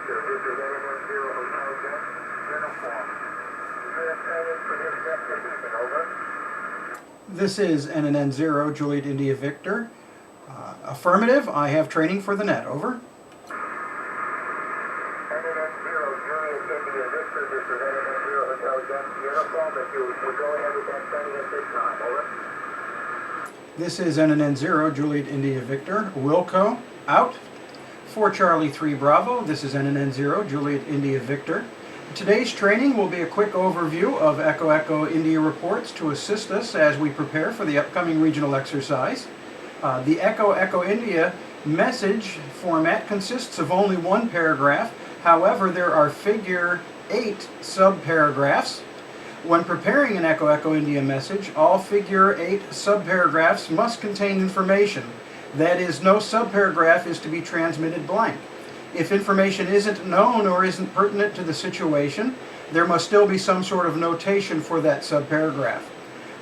Victor, this is NN10 Hotel Jet, uniform. Training for this destination, over. This is NN0 Juliet India Victor. Affirmative, I have training for the net, over. NN10 Juliet India Victor, this is NN10 Hotel Jet, uniform. If you would go ahead with that training at this time, over. This is NN0 Juliet India Victor, Wilco, out. 4 Charlie 3 Bravo, this is NN0 Juliet India Victor. Today's training will be a quick overview of Echo Echo India reports to assist us as we prepare for the upcoming regional exercise. The Echo Echo India message format consists of only one paragraph. However, there are figure 8 subparagraphs. When preparing an Echo Echo India message, all figure 8 subparagraphs must contain information. That is, no subparagraph is to be transmitted blank. If information isn't known or isn't pertinent to the situation, there must still be some sort of notation for that subparagraph.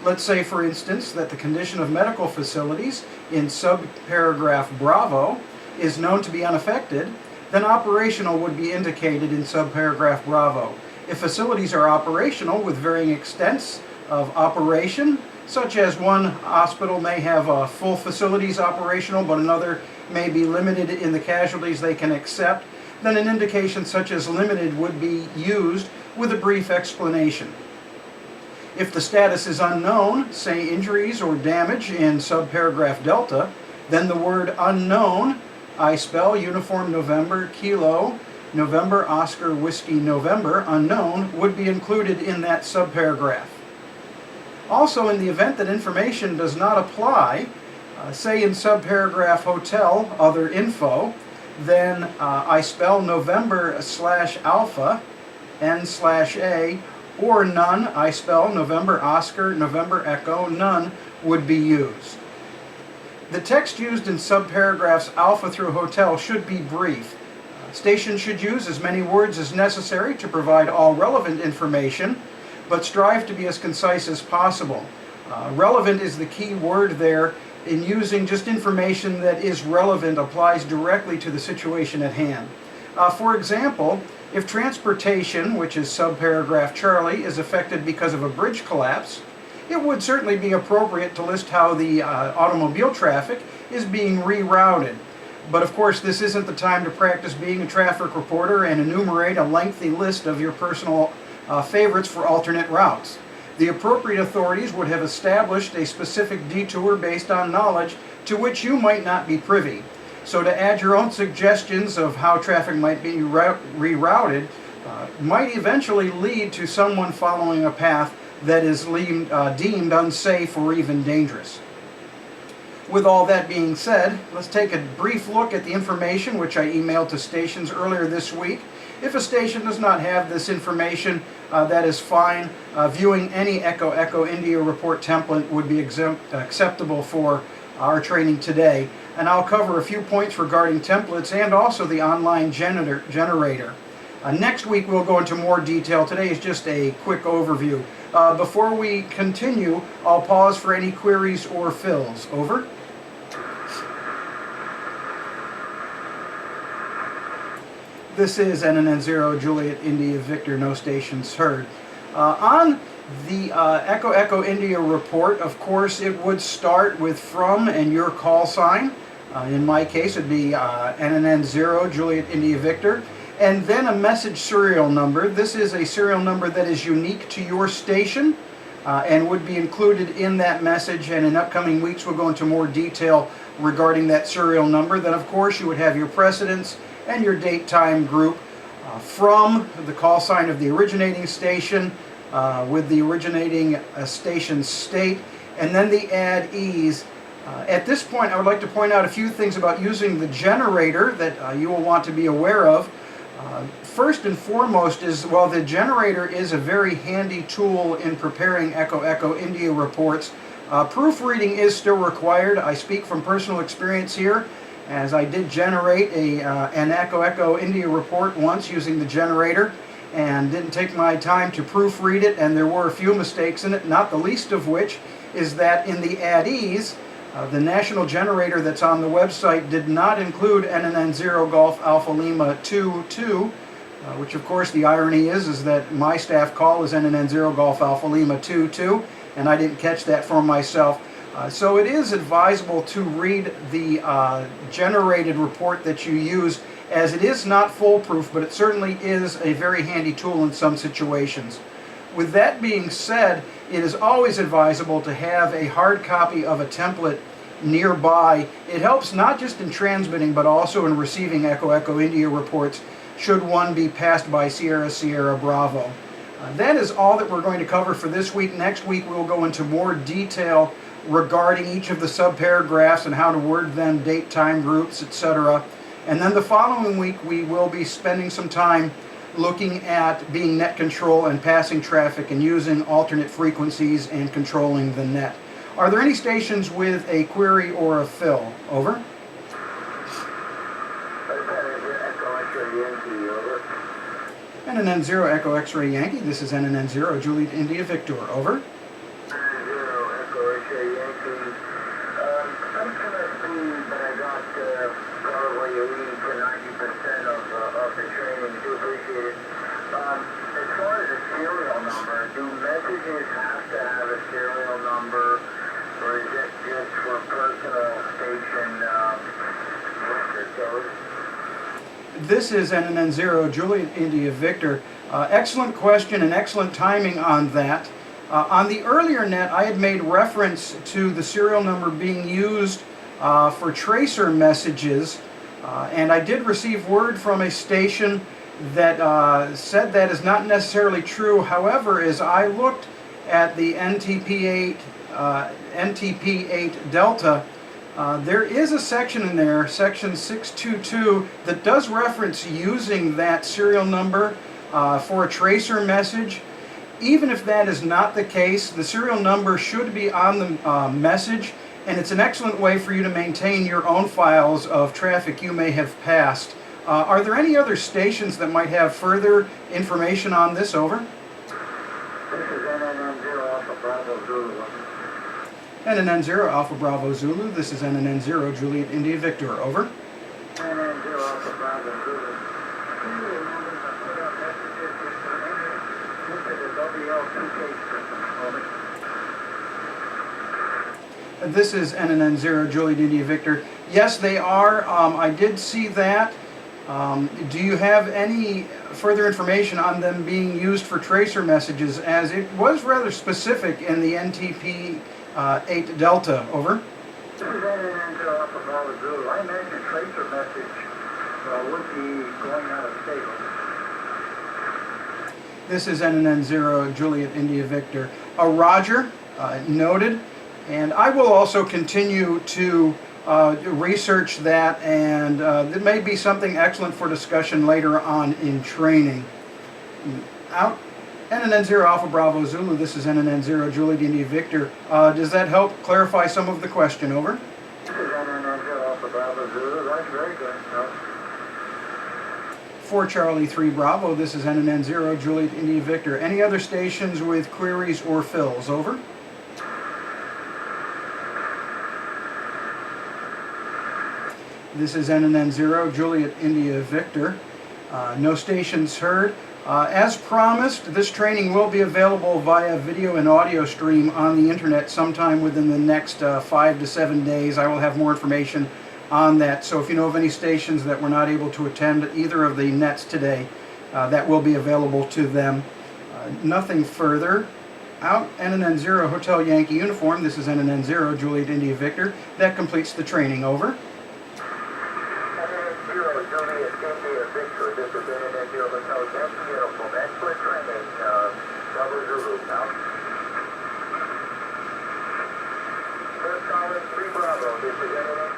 Let's say, for instance, that the condition of medical facilities in subparagraph Bravo is known to be unaffected, then operational would be indicated in subparagraph Bravo. If facilities are operational with varying extents of operation, such as one hospital may have full facilities operational, but another may be limited in the casualties they can accept, then an indication such as limited would be used with a brief explanation. If the status is unknown, say injuries or damage in subparagraph Delta, then the word unknown, I spell uniform November, Kilo, November, Oscar, Whiskey, November, unknown, would be included in that subparagraph. Also, in the event that information does not apply, say in subparagraph Hotel, Other Info, then I spell November / Alpha, N / A, or none, I spell November, Oscar, November, Echo, none would be used. The text used in subparagraphs Alpha through Hotel should be brief. Stations should use as many words as necessary to provide all relevant information, but strive to be as concise as possible. Relevant is the key word there. In using just information that is relevant applies directly to the situation at hand. For example, if transportation, which is subparagraph Charlie, is affected because of a bridge collapse, it would certainly be appropriate to list how the automobile traffic is being rerouted. But of course, this isn't the time to practice being a traffic reporter and enumerate a lengthy list of your personal favorites for alternate routes. The appropriate authorities would have established a specific detour based on knowledge to which you might not be privy. So to add your own suggestions of how traffic might be rerouted might eventually lead to someone following a path that is deemed unsafe or even dangerous. With all that being said, let's take a brief look at the information which I emailed to stations earlier this week. If a station does not have this information, that is fine. Viewing any Echo Echo India report template would be acceptable for our training today. And I'll cover a few points regarding templates and also the online generator. Next week we'll go into more detail. Today is just a quick overview. Before we continue, I'll pause for any queries or fills. Over. This is NN0 Juliet India Victor, no stations heard. On the Echo Echo India report, of course, it would start with from and your call sign. In my case, it would be NN0 Juliet India Victor. And then a message serial number. This is a serial number that is unique to your station and would be included in that message. And in upcoming weeks, we'll go into more detail regarding that serial number. Then, of course, you would have your precedence and your date-time group from the call sign of the originating station with the originating station state, and then the add-e's. At this point, I would like to point out a few things about using the generator that you will want to be aware of. First and foremost is, well, the generator is a very handy tool in preparing Echo Echo India reports. Proofreading is still required. I speak from personal experience here, as I did generate an Echo Echo India report once using the generator and didn't take my time to proofread it, and there were a few mistakes in it, not the least of which is that in the add-e's The national generator that's on the website did not include NNN0 Golf Alpha Lima 22, which of course the irony is that my staff call is NNN0 Golf Alpha Lima 22, and I didn't catch that for myself. So it is advisable to read the generated report that you use, as it is not foolproof, but it certainly is a very handy tool in some situations. With that being said, it is always advisable to have a hard copy of a template nearby. It helps not just in transmitting, but also in receiving Echo Echo India reports, should one be passed by Sierra Sierra Bravo. That is all that we're going to cover for this week. Next week we'll go into more detail regarding each of the subparagraphs and how to word them, date, time, groups, etc. And then the following week we will be spending some time looking at being net control and passing traffic and using alternate frequencies and controlling the net. Are there any stations with a query or a fill? Over. NNN0 Echo X-Ray Yankee, this is NNN0 Juliet India Victor. Over. NNN0 Echo X-Ray Yankee. I'm kind of pleased that I got probably 80 to 90% of the training. Do appreciate it. As far as the serial number, do messages have to have a serial number, or is it just for personal station record? This is NNN0 Juliet India Victor. Excellent question and excellent timing on that. On the earlier net, I had made reference to the serial number being used for tracer messages, and I did receive word from a station that said that is not necessarily true. However, as I looked at the NTP8 Delta, there is a section in there, section 622, that does reference using that serial number for a tracer message. Even if that is not the case, the serial number should be on the message, and it's an excellent way for you to maintain your own files of traffic you may have passed. Are there any other stations that might have further information on this? Over. This is NNN0 Alpha Bravo Zulu. NNN0 Alpha Bravo Zulu, this is NNN0 Juliet India Victor. Over. NNN0 Alpha Bravo Zulu. This is NNN0 Juliet India Victor. Yes, they are. I did see that. Do you have any further information on them being used for tracer messages, as it was rather specific in the NTP8 Delta? Over. This is NNN0 Alpha Bravo Zulu. I imagine a tracer message would be going out of state. This is NNN0 Juliet India Victor. Roger, noted. And I will also continue to research that, and there may be something excellent for discussion later on in training. Out. NNN0 Alpha Bravo Zulu, this is NNN0 Juliet India Victor. Does that help clarify some of the question? Over. This is NNN0 Alpha Bravo Zulu. That's very good. For Charlie 3 Bravo, this is NNN0 Juliet India Victor. Any other stations with queries or fills? Over. This is NNN0 Juliet India Victor. No stations heard. As promised, this training will be available via video and audio stream on the internet sometime within the next 5 to 7 days. I will have more information on that. So if you know of any stations that were not able to attend either of the nets today, that will be available to them. Nothing further. Out. NNN0 Hotel Yankee Uniform. This is NNN0 Juliet India Victor. That completes the training. Over. NNN0 Juliet India Victor. This is NNN0 Hotel Yankee Uniform. Excellent training. Bravo Zulu. Out. First calling 3 Bravo. This is NNN